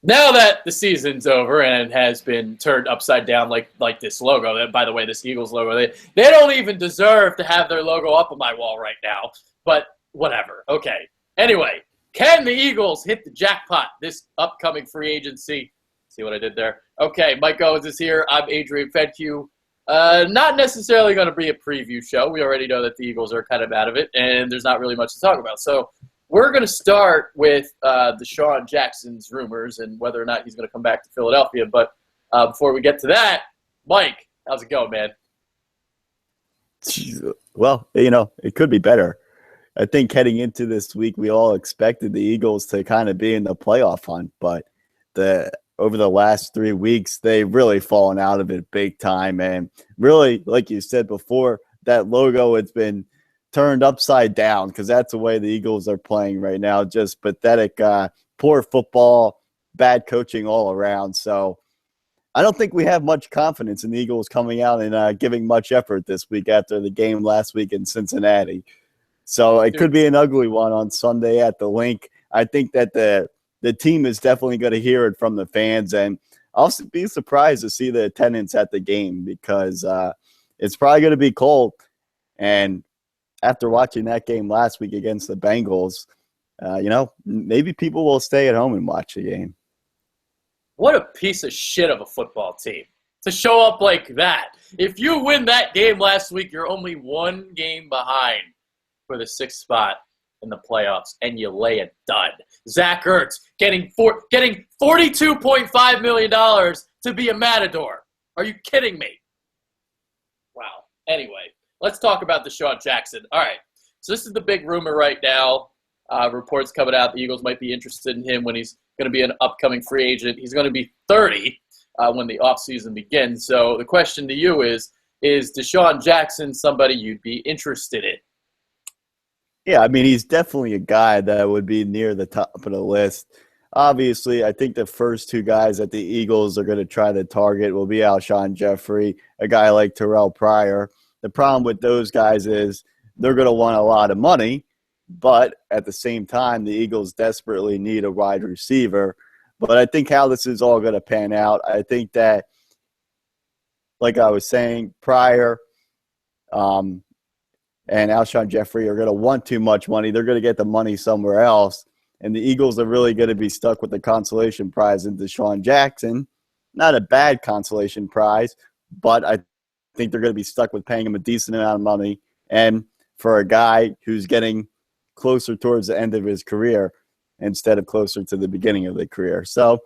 Now that the season's over and has been turned upside down like this logo, by the way, this Eagles logo, they don't even deserve to have their logo up on my wall right now. But whatever. Okay. Anyway, can the Eagles hit the jackpot this upcoming free agency? See what I did there? Okay, Mike Owens is here. I'm Adrian Fedke. Not necessarily going to be a preview show. We already know that the Eagles are kind of out of it, and there's not really much to talk about. So we're going to start with DeSean Jackson's rumors and whether or not he's going to come back to Philadelphia. But before we get to that, Mike, how's it going, man? Well, it could be better. I think heading into this week, we all expected the Eagles to kind of be in the playoff hunt, but over the last 3 weeks, they've really fallen out of it big time. And really, like you said before, that logo has been turned upside down because that's the way the Eagles are playing right now. Just pathetic, poor football, bad coaching all around. So I don't think we have much confidence in the Eagles coming out and giving much effort this week after the game last week in Cincinnati. So it could be an ugly one on Sunday at the Link. I think that the team is definitely going to hear it from the fans, and I'll be surprised to see the attendance at the game because it's probably going to be cold. And after watching that game last week against the Bengals, maybe people will stay at home and watch the game. What a piece of shit of a football team to show up like that. If you win that game last week, you're only one game behind for the 6th spot in the playoffs, and you lay a dud. Zach Ertz getting $42.5 million to be a matador. Are you kidding me? Wow. Anyway, let's talk about DeSean Jackson. All right, so this is the big rumor right now. Reports coming out the Eagles might be interested in him when he's going to be an upcoming free agent. He's going to be 30 when the offseason begins. So the question to you is DeSean Jackson somebody you'd be interested in? Yeah, I mean, he's definitely a guy that would be near the top of the list. Obviously, I think the first two guys that the Eagles are going to try to target will be Alshon Jeffrey, a guy like Terrell Pryor. The problem with those guys is they're going to want a lot of money, but at the same time, the Eagles desperately need a wide receiver. But I think how this is all going to pan out, I think that, like I was saying, Pryor and Alshon Jeffrey are going to want too much money. They're going to get the money somewhere else. And the Eagles are really going to be stuck with the consolation prize in DeSean Jackson. Not a bad consolation prize, but I think they're going to be stuck with paying him a decent amount of money. And for a guy who's getting closer towards the end of his career instead of closer to the beginning of the career. So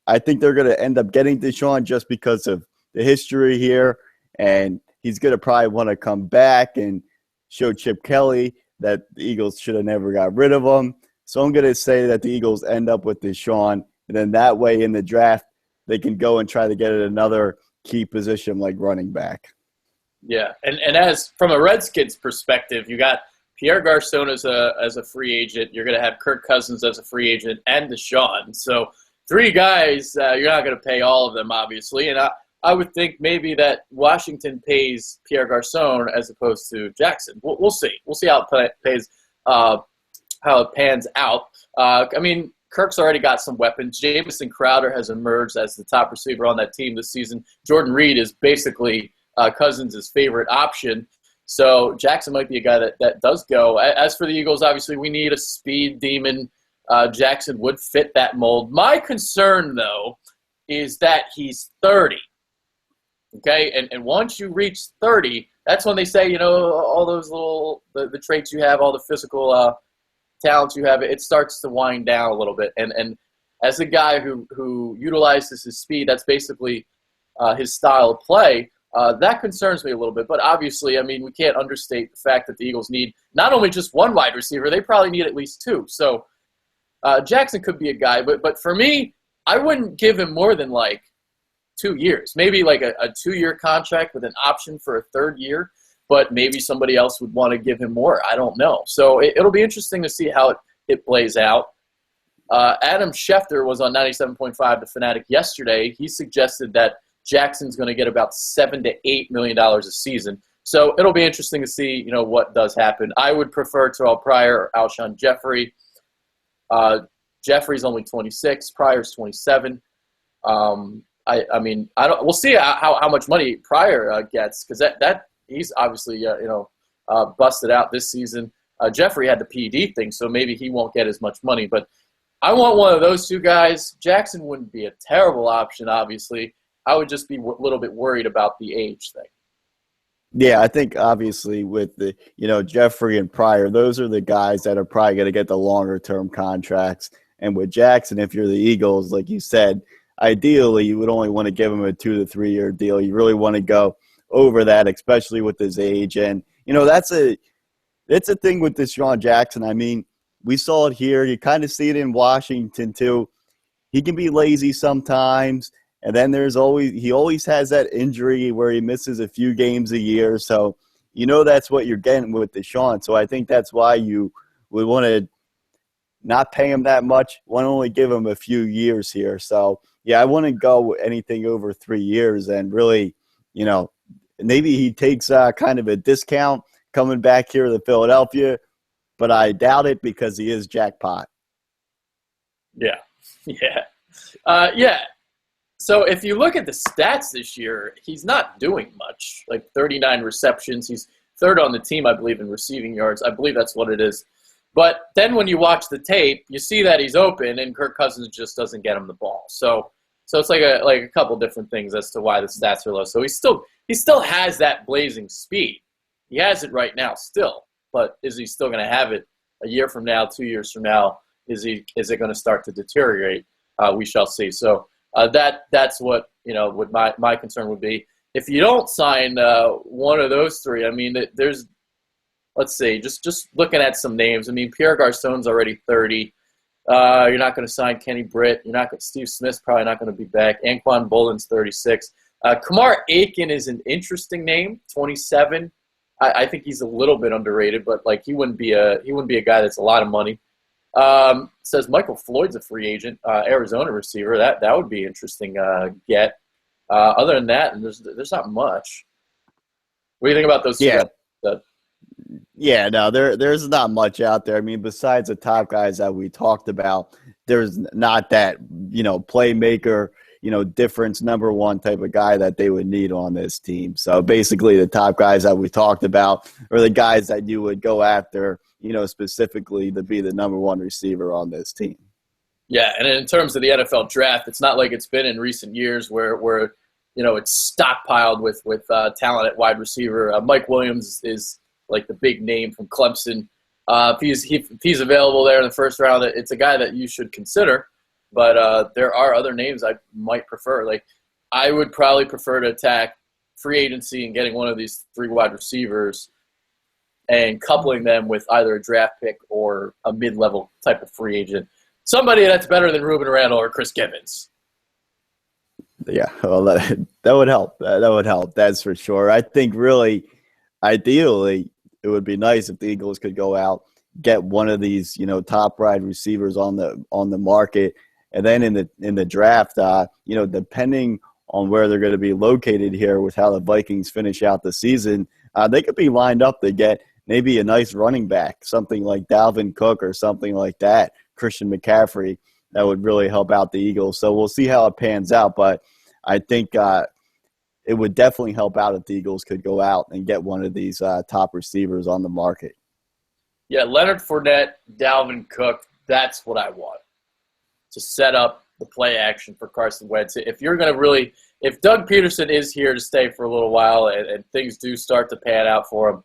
I think they're going to end up getting DeSean just because of the history here. And he's going to probably want to come back and show Chip Kelly that the Eagles should have never got rid of him. So I'm going to say that the Eagles end up with DeSean, and then that way in the draft they can go and try to get another key position like running back. Yeah, and as from a Redskins perspective, you got Pierre Garçon as a free agent. You're going to have Kirk Cousins as a free agent and DeSean. So 3 guys, you're not going to pay all of them, obviously. And I would think maybe that Washington pays Pierre Garçon as opposed to Jackson. We'll see. We'll see how it pans out. I mean, Kirk's already got some weapons. Jamison Crowder has emerged as the top receiver on that team this season. Jordan Reed is basically Cousins' favorite option. So Jackson might be a guy that does go. As for the Eagles, obviously we need a speed demon. Jackson would fit that mold. My concern, though, is that he's 30. Okay, and once you reach 30, that's when they say, all those little the traits you have, all the physical talents you have, it starts to wind down a little bit. And as a guy who utilizes his speed, that's basically his style of play. That concerns me a little bit. But obviously, I mean, we can't understate the fact that the Eagles need not only just one wide receiver, they probably need at least 2. So Jackson could be a guy. But for me, I wouldn't give him more than 2 years, maybe like a 2-year contract with an option for a 3rd year, but maybe somebody else would want to give him more. I don't know. So it'll be interesting to see how it plays out. Adam Schefter was on 97.5 The Fanatic yesterday. He suggested that Jackson's going to get about $7 to $8 million a season. So it'll be interesting to see, what does happen. I would prefer Terrell Pryor or Alshon Jeffrey. Jeffrey's only 26. Pryor's 27. We'll see how much money Pryor gets, because that he's obviously busted out this season. Jeffrey had the PED thing, so maybe he won't get as much money. But I want one of those two guys. Jackson wouldn't be a terrible option, obviously. I would just be a little bit worried about the age thing. Yeah, I think obviously with the Jeffrey and Pryor, those are the guys that are probably going to get the longer term contracts. And with Jackson, if you're the Eagles, like you said, ideally you would only want to give him a 2 to 3 year deal. You really want to go over that, especially with his age. And that's a thing with DeSean Jackson. I mean, we saw it here. You kind of see it in Washington too. He can be lazy sometimes. And then he always has that injury where he misses a few games a year. So, that's what you're getting with DeSean. So I think that's why you would want to not pay him that much, want to only give him a few years here. So, yeah, I wouldn't go anything over 3 years. And really, maybe he takes kind of a discount coming back here to Philadelphia, but I doubt it because he is Jaccpot. Yeah. Yeah. So if you look at the stats this year, he's not doing much, like 39 receptions. He's third on the team, I believe, in receiving yards. I believe that's what it is. But then when you watch the tape, you see that he's open, and Kirk Cousins just doesn't get him the ball. So it's like a couple different things as to why the stats are low. So he still has that blazing speed. He has it right now still. But is he still going to have it a year from now, 2 years from now? Is it going to start to deteriorate? We shall see. So that's what my concern would be. If you don't sign one of those three, I mean, there's, let's see, just looking at some names. I mean, Pierre Garçon's already 30. You're not going to sign Kenny Britt. Steve Smith's probably not going to be back. Anquan Boldin's 36. Kamar Aiken is an interesting name, 27. I think he's a little bit underrated, but like he wouldn't be a guy that's a lot of money. Says Michael Floyd's a free agent, Arizona receiver. That would be interesting get. Other than that, there's not much. What do you think about those? Yeah. Yeah, no, there's not much out there. I mean, besides the top guys that we talked about, there's not that playmaker, difference number one type of guy that they would need on this team. So basically, the top guys that we talked about are the guys that you would go after, specifically to be the number one receiver on this team. Yeah, and in terms of the NFL draft, it's not like it's been in recent years where it's stockpiled with talent at wide receiver. Mike Williams is like the big name from Clemson. If he's available there in the first round, it's a guy that you should consider. But there are other names I might prefer. Like I would probably prefer to attack free agency and getting one of these three wide receivers and coupling them with either a draft pick or a mid-level type of free agent. Somebody that's better than Ruben Randall or Chris Gibbons. Yeah, well, that would help. That would help. That's for sure. I think really, ideally, it would be nice if the Eagles could go out, get one of these, top wide receivers on the market, and then in the draft, depending on where they're going to be located here with how the Vikings finish out the season, they could be lined up to get maybe a nice running back, something like Dalvin Cook or something like that, Christian McCaffrey. That would really help out the Eagles. So we'll see how it pans out, but I think it would definitely help out if the Eagles could go out and get one of these top receivers on the market. Yeah, Leonard Fournette, Dalvin Cook, that's what I want to set up the play action for Carson Wentz. If Doug Peterson is here to stay for a little while and things do start to pan out for him,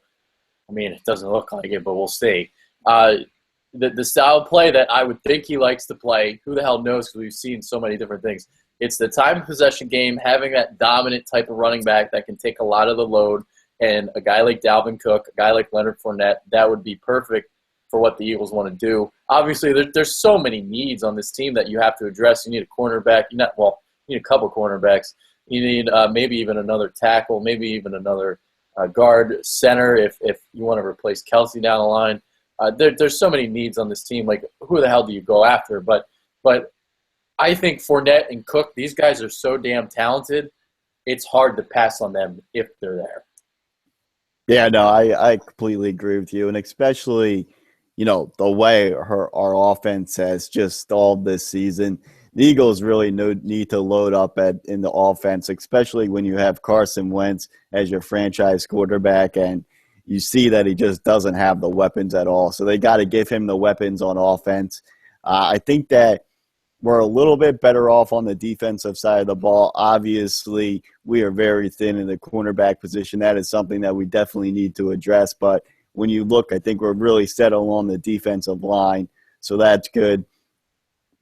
I mean, it doesn't look like it, but we'll see. The style of play that I would think he likes to play, who the hell knows because we've seen so many different things. It's the time possession game, having that dominant type of running back that can take a lot of the load, and a guy like Dalvin Cook, a guy like Leonard Fournette, that would be perfect for what the Eagles want to do. Obviously, there's so many needs on this team that you have to address. You need a cornerback. You need a couple cornerbacks. You need maybe even another tackle, maybe even another guard, center if you want to replace Kelsey down the line. There's so many needs on this team. Like, who the hell do you go after? But I think Fournette and Cook, these guys are so damn talented, it's hard to pass on them if they're there. Yeah, no, I completely agree with you. And especially, the way our offense has just stalled this season, the Eagles really need to load up in the offense, especially when you have Carson Wentz as your franchise quarterback, and you see that he just doesn't have the weapons at all. So they got to give him the weapons on offense. I think that we're a little bit better off on the defensive side of the ball. Obviously, we are very thin in the cornerback position. That is something that we definitely need to address. But when you look, I think we're really settled on the defensive line, so that's good.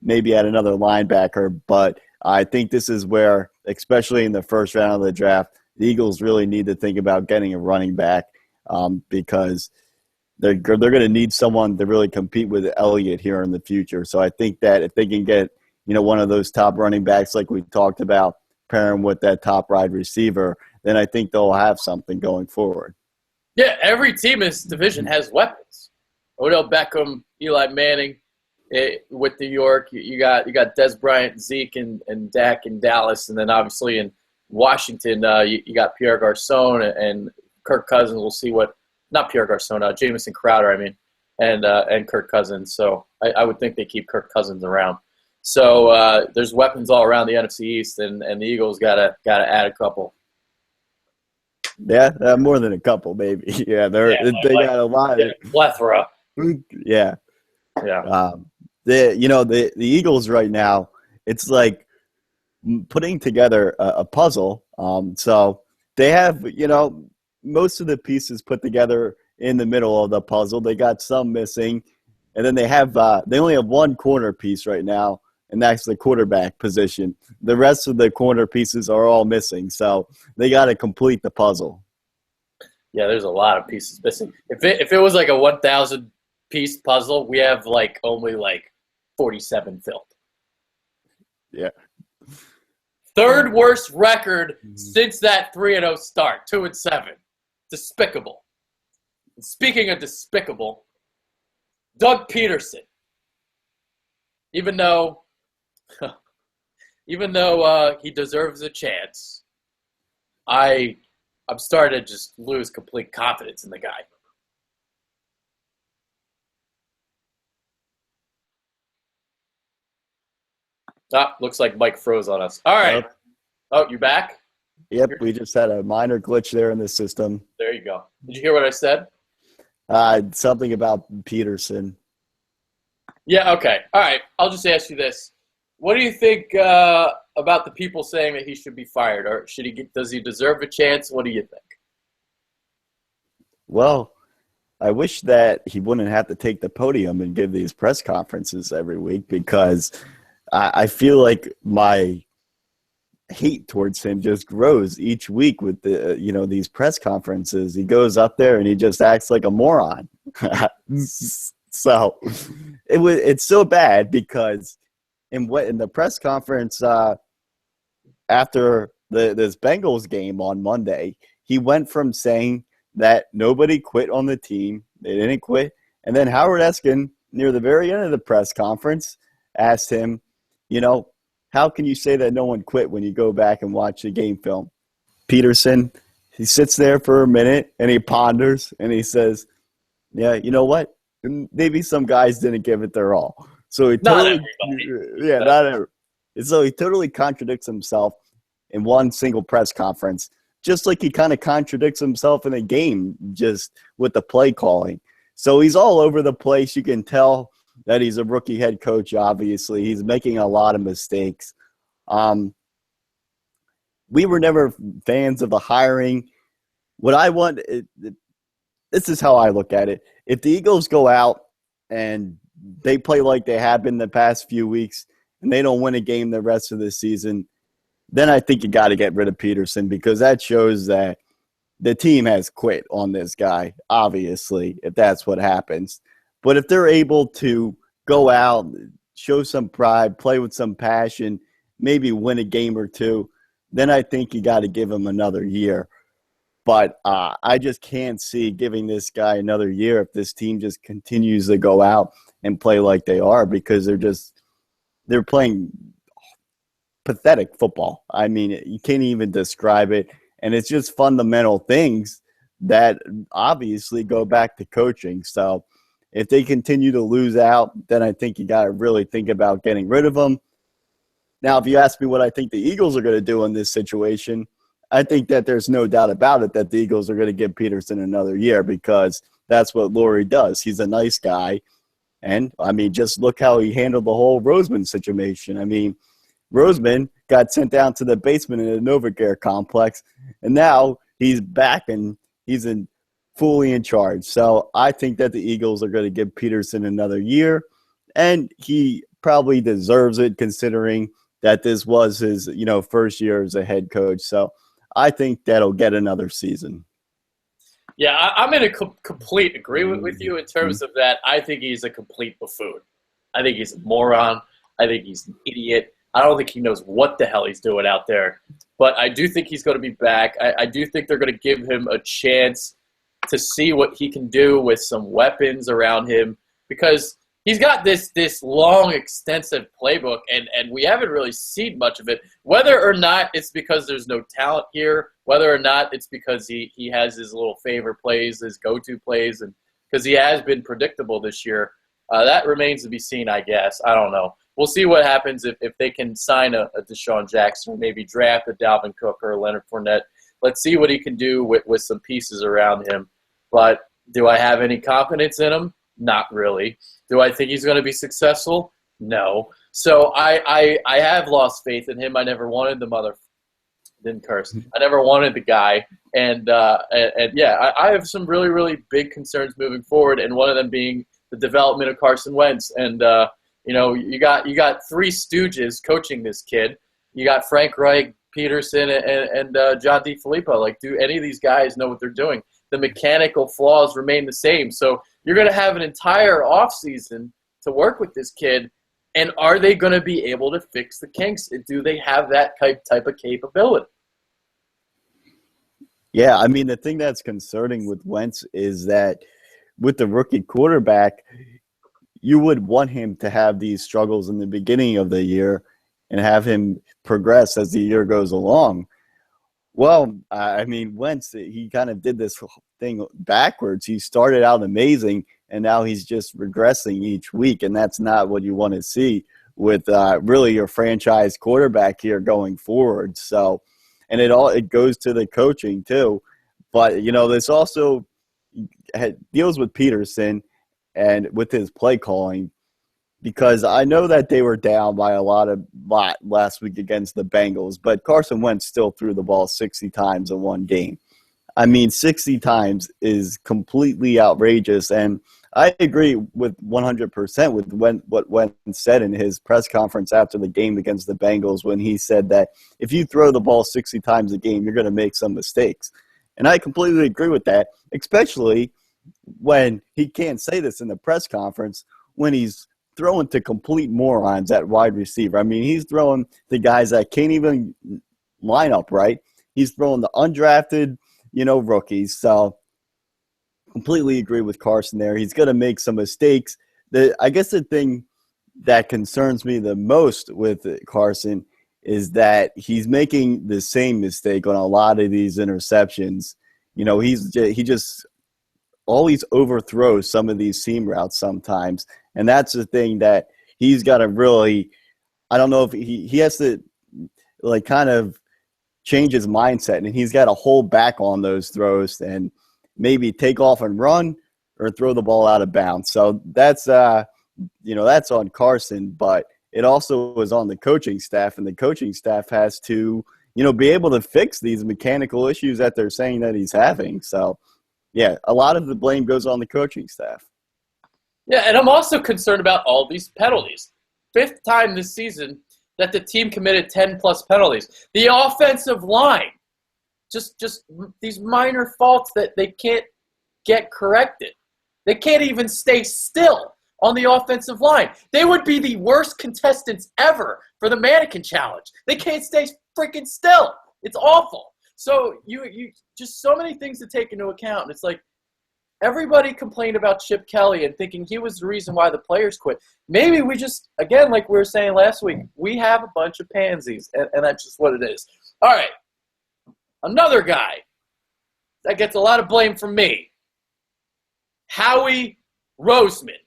Maybe add another linebacker, but I think this is where, especially in the first round of the draft, the Eagles really need to think about getting a running back because they're going to need someone to really compete with Elliott here in the future. So I think that if they can get, one of those top running backs like we talked about, pair him with that top wide receiver, then I think they'll have something going forward. Yeah, every team in this division has weapons. Odell Beckham, Eli Manning with New York. You got Des Bryant, Zeke, and Dak in Dallas. And then obviously in Washington, you got Pierre Garçon and Kirk Cousins. We'll see what – not Pierre Garçon, Jamison Crowder, and Kirk Cousins. So I would think they keep Kirk Cousins around. So there's weapons all around the NFC East, and the Eagles got to add a couple. Yeah, more than a couple, maybe. Yeah, they got a lot. Plethora. Yeah. Yeah. The Eagles right now, it's like putting together a puzzle. So they have, most of the pieces put together in the middle of the puzzle. They got some missing, and then they only have one corner piece right now, and that's the quarterback position. The rest of the corner pieces are all missing, so they got to complete the puzzle. Yeah, there's a lot of pieces missing. If it was like a 1,000-piece puzzle, we have only 47 filled. Yeah. Third worst record since that 3-0 start, 2-7. Despicable. And speaking of despicable, Doug Peterson. Even though he deserves a chance, I'm starting to just lose complete confidence in the guy. Looks like Mike froze on us. All right. Yep. Oh, you back? Yep, we just had a minor glitch there in the system. There you go. Did you hear what I said? Something about Peterson. Yeah, okay. All right. I'll just ask you this. What do you think about the people saying that he should be fired? Or does he deserve a chance? What do you think? Well, I wish that he wouldn't have to take the podium and give these press conferences every week, because I feel like my hate towards him just grows each week with these press conferences. He goes up there and he just acts like a moron. So it's so bad because in the press conference after this Bengals game on Monday, he went from saying that nobody quit on the team, they didn't quit, and then Howard Eskin near the very end of the press conference asked him, how can you say that no one quit when you go back and watch the game film? Peterson, he sits there for a minute and he ponders and he says, yeah, you know what? Maybe some guys didn't give it their all. So he totally, not everybody. So he totally contradicts himself in one single press conference, just like he kind of contradicts himself in a game just with the play calling. So he's all over the place. You can tell that he's a rookie head coach, obviously. He's making a lot of mistakes. We were never fans of the hiring. What I want, this is how I look at it. If the Eagles go out and they play like they have been the past few weeks and they don't win a game the rest of the season, then I think you got to get rid of Peterson, because that shows that the team has quit on this guy, obviously, if that's what happens. But if they're able to go out, show some pride, play with some passion, maybe win a game or two, then I think you got to give him another year. But I just can't see giving this guy another year if this team just continues to go out and play like they are, because they're playing pathetic football. I mean, you can't even describe it. And it's just fundamental things that obviously go back to coaching. So If they continue to lose out, then I think you got to really think about getting rid of them. Now, if you ask me what I think the Eagles are going to do in this situation, I think that there's no doubt about it that the Eagles are going to give Peterson another year because that's what Lurie does. He's a nice guy. And, I mean, just look how he handled the whole Roseman situation. I mean, Roseman got sent down to the basement in the Novacare complex, and now he's back and he's fully in charge. So I think that the Eagles are going to give Peterson another year, and he probably deserves it considering that this was his, first year as a head coach. So I think that'll get another season. Yeah, I'm in a complete agreement with you in terms of that. I think he's a complete buffoon. I think he's a moron. I think he's an idiot. I don't think he knows what the hell he's doing out there. But I do think he's going to be back. I do think they're going to give him a chance to see what he can do with some weapons around him because he's got this long, extensive playbook, and we haven't really seen much of it. Whether or not it's because there's no talent here, whether or not it's because he has his little favorite plays, his go-to plays, and because he has been predictable this year, that remains to be seen, I guess. I don't know. We'll see what happens if they can sign a DeSean Jackson or maybe draft a Dalvin Cook or a Leonard Fournette. Let's see what he can do with some pieces around him. But do I have any confidence in him? Not really. Do I think he's going to be successful? No. So I have lost faith in him. I never wanted the mother. Didn't curse. I never wanted the guy. And yeah, I have some really, really big concerns moving forward, and one of them being the development of Carson Wentz. And, you got three stooges coaching this kid. You got Frank Reich, Peterson, and John DeFilippo. Like, do any of these guys know what they're doing? The mechanical flaws remain the same. So you're going to have an entire offseason to work with this kid, and are they going to be able to fix the kinks? Do they have that type of capability? Yeah, I mean, the thing that's concerning with Wentz is that with the rookie quarterback, you would want him to have these struggles in the beginning of the year and have him progress as the year goes along. Well, I mean, Wentz, he kind of did this thing backwards. He started out amazing, and now he's just regressing each week, and that's not what you want to see with really your franchise quarterback here going forward. So, and it goes to the coaching too. But, this also deals with Peterson and with his play calling, because I know that they were down by a lot last week against the Bengals, but Carson Wentz still threw the ball 60 times in one game. I mean, 60 times is completely outrageous, and I agree with 100% with what Wentz said in his press conference after the game against the Bengals when he said that if you throw the ball 60 times a game, you're going to make some mistakes. And I completely agree with that, especially when he can't say this in the press conference when he's throwing to complete morons at wide receiver. I mean, he's throwing to guys that can't even line up right. He's throwing the undrafted, rookies. So completely agree with Carson there. He's going to make some mistakes. I guess the thing that concerns me the most with Carson is that he's making the same mistake on a lot of these interceptions. He just always overthrows some of these seam routes sometimes. And that's the thing that he's got to really – I don't know if he has to kind of change his mindset, and he's got to hold back on those throws and maybe take off and run or throw the ball out of bounds. So that's that's on Carson, but it also is on the coaching staff, and the coaching staff has to be able to fix these mechanical issues that they're saying that he's having. So yeah, a lot of the blame goes on the coaching staff. Yeah, and I'm also concerned about all these penalties. 5th time this season that the team committed 10-plus penalties. The offensive line, just these minor faults that they can't get corrected. They can't even stay still on the offensive line. They would be the worst contestants ever for the mannequin challenge. They can't stay freaking still. It's awful. So you just so many things to take into account. And it's like everybody complained about Chip Kelly and thinking he was the reason why the players quit. Maybe we just, again, like we were saying last week, we have a bunch of pansies, and that's just what it is. All right, another guy that gets a lot of blame from me, Howie Roseman.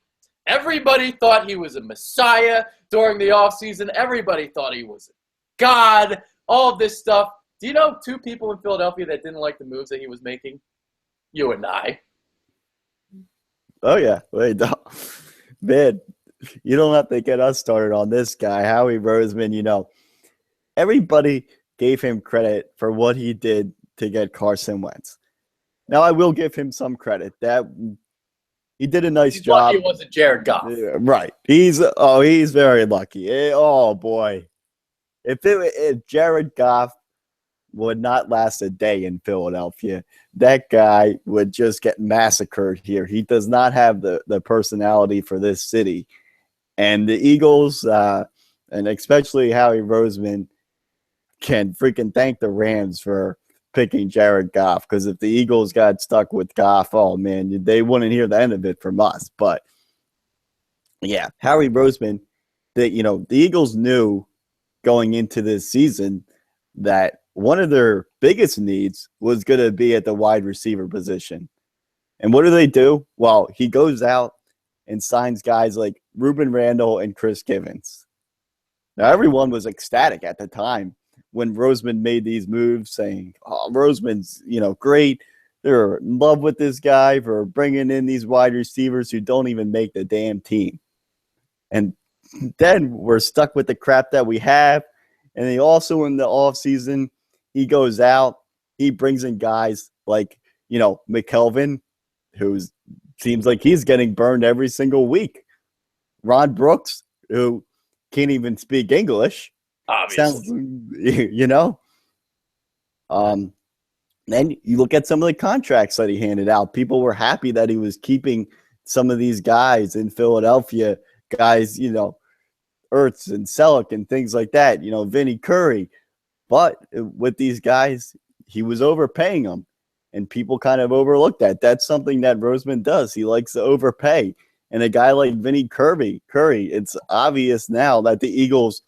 Everybody thought he was a messiah during the offseason. Everybody thought he was a god, all of this stuff. Do you know 2 people in Philadelphia that didn't like the moves that he was making? You and I. Oh, yeah. Wait, no. Man, you don't have to get us started on this guy, Howie Roseman. Everybody gave him credit for what he did to get Carson Wentz. Now, I will give him some credit that he did a nice job. He wasn't Jared Goff. Right. He's very lucky. Oh, boy. If Jared Goff would not last a day in Philadelphia, that guy would just get massacred here. He does not have the personality for this city. And the Eagles, and especially Howie Roseman, can freaking thank the Rams for picking Jared Goff, because if the Eagles got stuck with Goff, oh, man, they wouldn't hear the end of it from us. But, yeah, Howie Roseman, the Eagles knew going into this season that one of their biggest needs was going to be at the wide receiver position. And what do? Well, he goes out and signs guys like Ruben Randall and Chris Givens. Now, everyone was ecstatic at the time when Roseman made these moves, saying, oh, Roseman's, great. They're in love with this guy for bringing in these wide receivers who don't even make the damn team. And then we're stuck with the crap that we have. And he also, in the offseason, he goes out, he brings in guys like, McKelvin, who seems like he's getting burned every single week. Ron Brooks, who can't even speak English. Obviously. Then you look at some of the contracts that he handed out. People were happy that he was keeping some of these guys in Philadelphia, guys, Ertz and Selleck and things like that, Vinny Curry. But with these guys, he was overpaying them, and people kind of overlooked that. That's something that Roseman does. He likes to overpay. And a guy like Vinny Curry, it's obvious now that the Eagles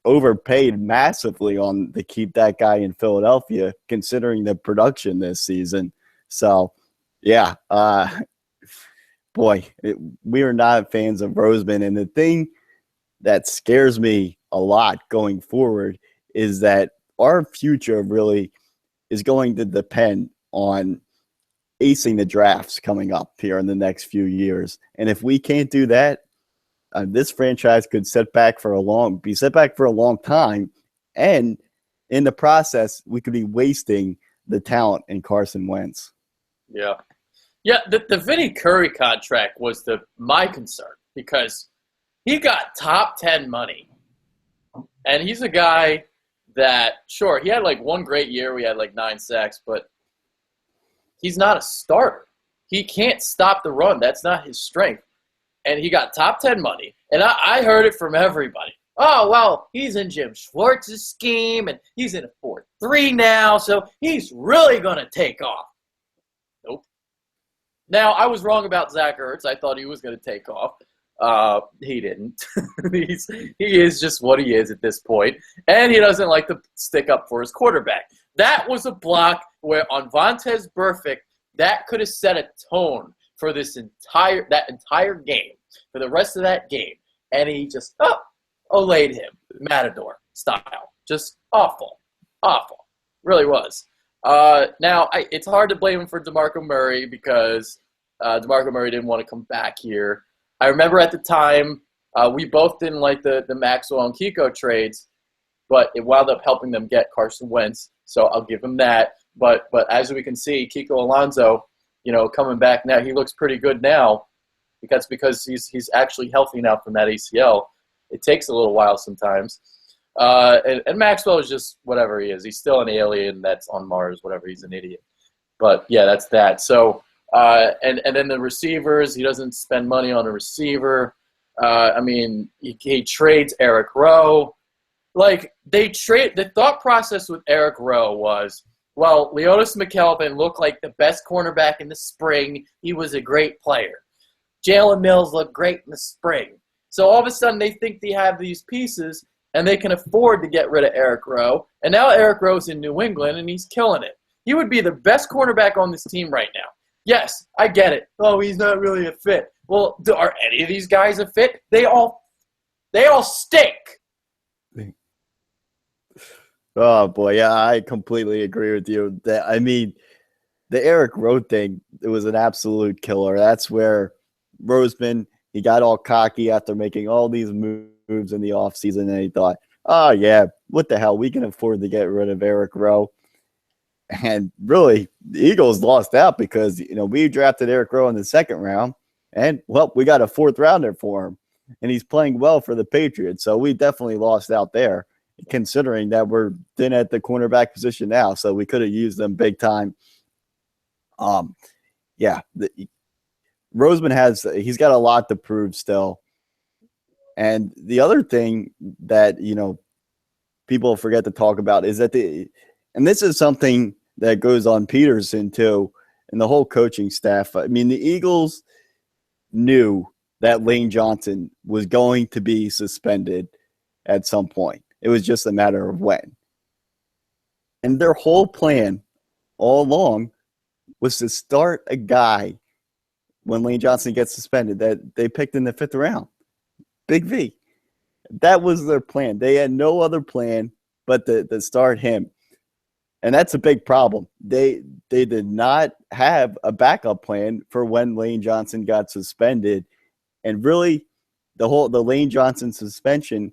overpaid massively to keep that guy in Philadelphia, considering the production this season. So, yeah, we are not fans of Roseman. And the thing that scares me a lot going forward is that our future really is going to depend on acing the drafts coming up here in the next few years. And if we can't do that, this franchise could be set back for a long time. And in the process, we could be wasting the talent in Carson Wentz. Yeah. Yeah, the Vinny Curry contract was my concern, because he got top 10 money. And he's a guy that, sure, he had like one great year. We had like 9 sacks, but he's not a starter. He can't stop the run. That's not his strength. And he got top 10 money. And I heard it from everybody. Oh, well, he's in Jim Schwartz's scheme, and he's in a 4-3 now, so he's really going to take off. Nope. Now, I was wrong about Zach Ertz. I thought he was going to take off. He didn't. He is just what he is at this point, and he doesn't like to stick up for his quarterback. That was a block where on Vontaze Burfict, that could have set a tone for that entire game, for the rest of that game, and he just laid him, Matador style, just awful, really was. Now it's hard to blame him for DeMarco Murray, because DeMarco Murray didn't want to come back here. I remember at the time, we both didn't like the Maxwell and Kiko trades, but it wound up helping them get Carson Wentz, so I'll give him that. But as we can see, Kiko Alonso, coming back now, he looks pretty good now. That's because he's actually healthy now from that ACL. It takes a little while sometimes. And Maxwell is just whatever he is. He's still an alien that's on Mars, whatever. He's an idiot. But, yeah, that's that. So, and then the receivers, he doesn't spend money on a receiver. He trades Eric Rowe. Like, the thought process with Eric Rowe was, well, Leonis McKelvin looked like the best cornerback in the spring. He was a great player. Jalen Mills looked great in the spring. So all of a sudden they think they have these pieces and they can afford to get rid of Eric Rowe. And now Eric Rowe's in New England and he's killing it. He would be the best cornerback on this team right now. Yes, I get it. Oh, he's not really a fit. Well, are any of these guys a fit? They all stink. Oh boy, yeah, I completely agree with you. I mean, the Eric Rowe thing, it was an absolute killer. That's where Roseman, he got all cocky after making all these moves in the offseason, and he thought, oh yeah, what the hell, we can afford to get rid of Eric Rowe. And really, the Eagles lost out because, we drafted Eric Rowe in the second round, and, well, we got a fourth rounder for him, and he's playing well for the Patriots. So we definitely lost out there, considering that we're thin at the cornerback position now. So we could have used them big time. Roseman he's got a lot to prove still. And the other thing that, people forget to talk about is that and this is something that goes on Peterson too, and the whole coaching staff. I mean, the Eagles knew that Lane Johnson was going to be suspended at some point. It was just a matter of when. And their whole plan all along was to start a guy when Lane Johnson gets suspended that they picked in the 5th round. Big V. That was their plan. They had no other plan but to start him. And that's a big problem. They did not have a backup plan for when Lane Johnson got suspended. And really, the Lane Johnson suspension,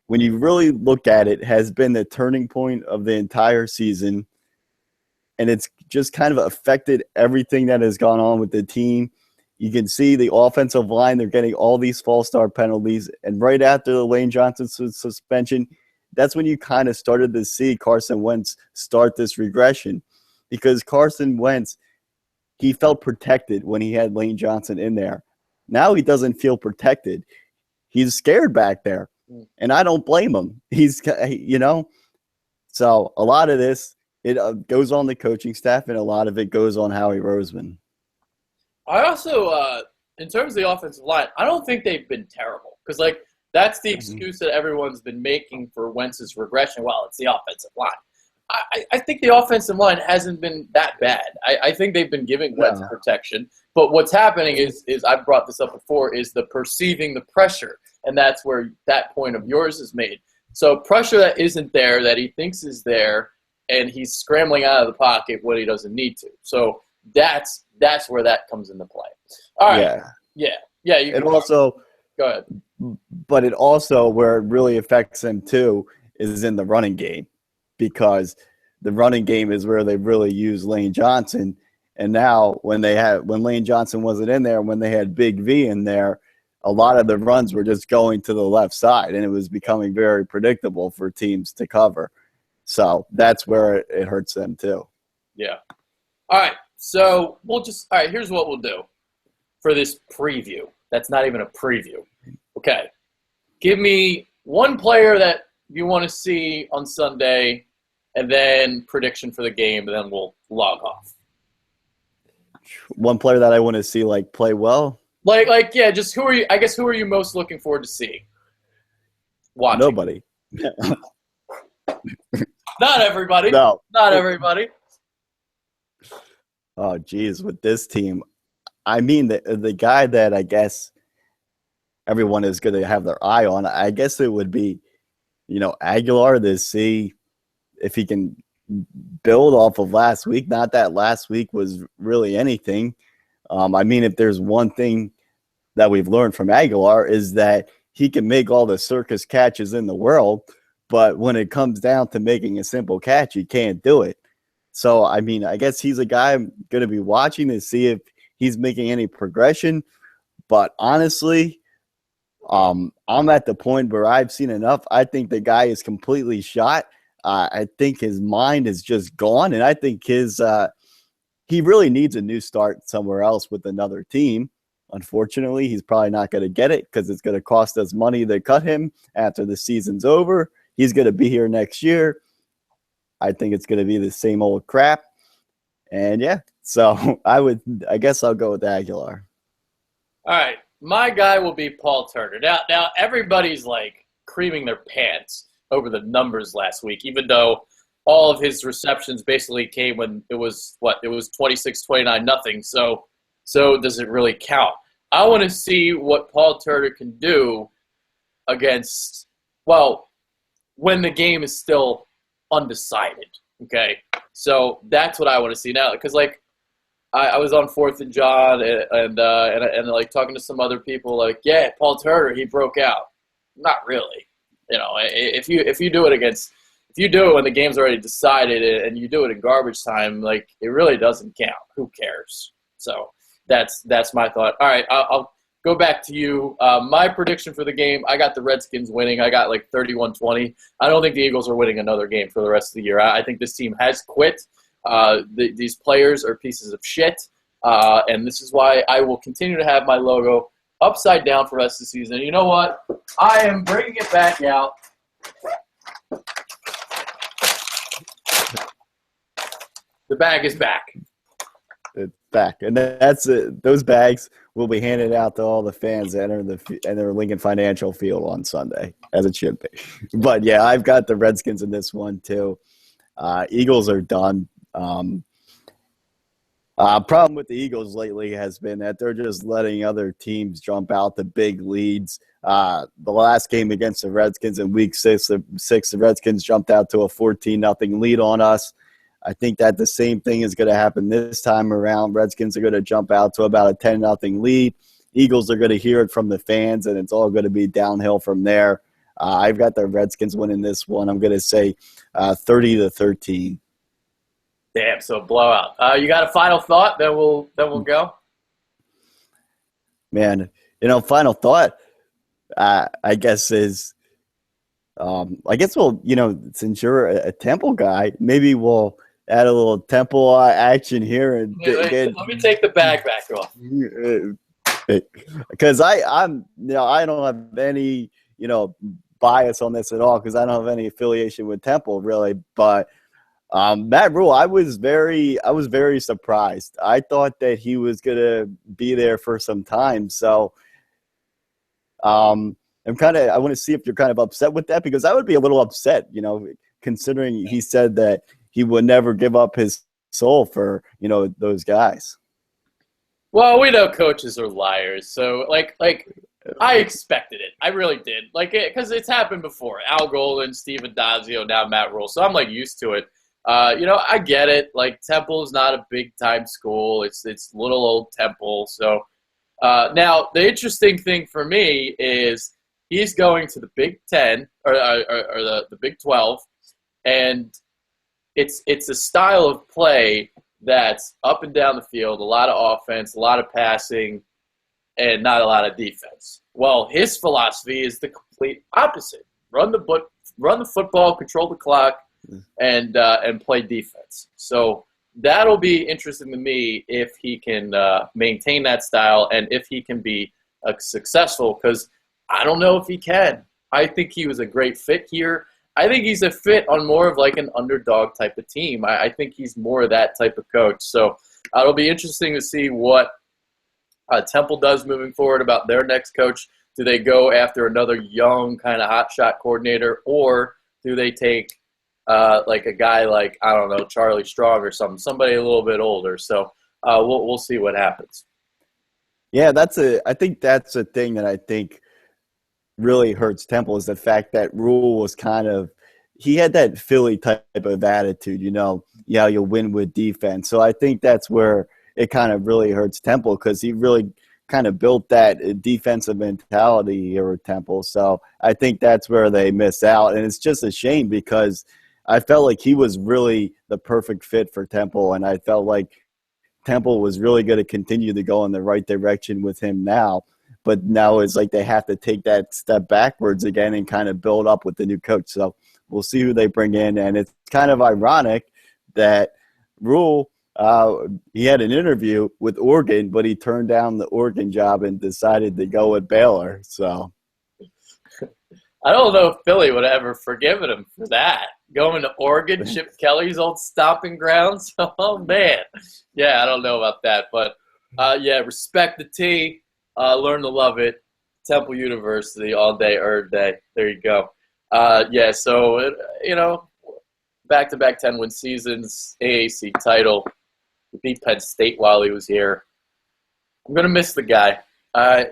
when you really look at it, has been the turning point of the entire season. And it's just kind of affected everything that has gone on with the team. You can see the offensive line, they're getting all these false start penalties. And right after the Lane Johnson suspension, that's when you kind of started to see Carson Wentz start this regression. Because Carson Wentz, he felt protected when he had Lane Johnson in there. Now he doesn't feel protected. He's scared back there. And I don't blame him. He's, so a lot of this, it goes on the coaching staff, and a lot of it goes on Howie Roseman. I also, in terms of the offensive line, I don't think they've been terrible. Because, that's the excuse that everyone's been making for Wentz's regression. Well, it's the offensive line. I think the offensive line hasn't been that bad. I think they've been giving Wentz protection. But what's happening is I've brought this up before, is the perceiving the pressure. And that's where that point of yours is made. So pressure that isn't there, that he thinks is there, and he's scrambling out of the pocket when he doesn't need to. So that's where that comes into play. All right. Yeah. You can also go ahead. But it also, where it really affects him too, is in the running game, because the running game is where they really use Lane Johnson. And now when Lane Johnson wasn't in there, when they had Big V in there, a lot of the runs were just going to the left side, and it was becoming very predictable for teams to cover. So that's where it hurts them too. Yeah. All right. So here's what we'll do for this preview. That's not even a preview. Okay. Give me one player that you want to see on Sunday, and then prediction for the game, and then we'll log off. One player that I want to see play well. Just who are you most looking forward to seeing? Watching. Nobody. Not everybody. No. Not everybody. Oh, geez, with this team, I mean, the guy that I guess everyone is going to have their eye on, I guess it would be, Aguilar, to see if he can build off of last week. Not that last week was really anything. I mean, if there's one thing that we've learned from Aguilar, is that he can make all the circus catches in the world, but when it comes down to making a simple catch, he can't do it. So, I mean, I guess he's a guy I'm going to be watching to see if he's making any progression. But honestly, I'm at the point where I've seen enough. I think the guy is completely shot. I think his mind is just gone, and I think he really needs a new start somewhere else with another team. Unfortunately, he's probably not going to get it because it's going to cost us money to cut him after the season's over. He's going to be here next year. I think it's going to be the same old crap. And so I guess I'll go with Aguilar. All right. My guy will be Paul Turner. Now everybody's creaming their pants over the numbers last week, even though all of his receptions basically came when it was 26-29 nothing. So does it really count? I want to see what Paul Turner can do against, when the game is still undecided. Okay, so that's what I want to see now, because I was on 4th and John and like talking to some other people, like, yeah, Paul Turner, he broke out. Not really. If you do it when the game's already decided and you do it in garbage time, like, it really doesn't count. Who cares? So that's my thought. All right, I'll go back to you. My prediction for the game, I got the Redskins winning. I got 31-20. I don't think the Eagles are winning another game for the rest of the year. I think this team has quit. These players are pieces of shit, and this is why I will continue to have my logo upside down for the rest of the season. You know what? I am bringing it back out. The bag is back. It's back, and that's it. Those bags will be handed out to all the fans that enter Lincoln Financial Field on Sunday, as it should be. But yeah, I've got the Redskins in this one too. Eagles are done. Problem with the Eagles lately has been that they're just letting other teams jump out to big leads. The last game against the Redskins in Week 6, the Redskins jumped out to a 14-0 lead on us. I think that the same thing is going to happen this time around. Redskins are going to jump out to about a 10-0 lead. Eagles are going to hear it from the fans, and it's all going to be downhill from there. I've got the Redskins winning this one. I'm going to say 30-13. Damn, so blowout. You got a final thought? Then we'll go. Man, final thought, I guess is, since you're a Temple guy, maybe we'll add a little Temple action here and let me take the bag back off. Because I don't have any bias on this at all, because I don't have any affiliation with Temple really, but. Matt Rhule, I was very surprised. I thought that he was gonna be there for some time. So, I want to see if you're kind of upset with that, because I would be a little upset, considering he said that he would never give up his soul for those guys. Well, we know coaches are liars, so I expected it. I really did, because it's happened before. Al Golden, Steve Adazio, now Matt Rhule. So I'm used to it. I get it. Temple's not a big-time school. It's little old Temple. So now the interesting thing for me is he's going to the Big Ten or the Big 12, and it's a style of play that's up and down the field, a lot of offense, a lot of passing, and not a lot of defense. Well, his philosophy is the complete opposite: run the football, control the clock, and play defense. So that'll be interesting to me if he can maintain that style and if he can be successful, because I don't know if he can. I think he was a great fit here. I think he's a fit on more of an underdog type of team. I think he's more of that type of coach. So it'll be interesting to see what Temple does moving forward about their next coach. Do they go after another young kind of hotshot coordinator, or do they take a guy I don't know, Charlie Strong or somebody a little bit older? So we'll see what happens. Yeah, I think that's a thing that I think really hurts Temple, is the fact that Rhule was he had that Philly type of attitude, you'll win with defense. So I think that's where it kind of really hurts Temple, because he really kind of built that defensive mentality here with Temple. So I think that's where they miss out. And it's just a shame, because I felt like he was really the perfect fit for Temple, and I felt like Temple was really going to continue to go in the right direction with him now. But now it's they have to take that step backwards again and kind of build up with the new coach. So we'll see who they bring in. And it's kind of ironic that Rhule, he had an interview with Oregon, but he turned down the Oregon job and decided to go with Baylor. So I don't know if Philly would have ever forgiven him for that. Going to Oregon, Chip Kelly's old stomping grounds. Oh, man. Yeah, I don't know about that. But, respect the T. Learn to love it. Temple University all day, every day. There you go. So, back-to-back 10-win seasons, AAC title. He beat Penn State while he was here. I'm gonna miss the guy. I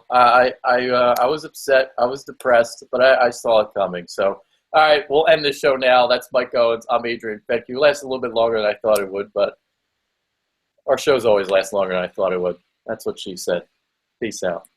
was upset. I was depressed, but I saw it coming. So, all right, we'll end the show now. That's Mike Owens. I'm Adrian Fetke. It lasted a little bit longer than I thought it would, but our shows always last longer than I thought it would. That's what she said. Peace out.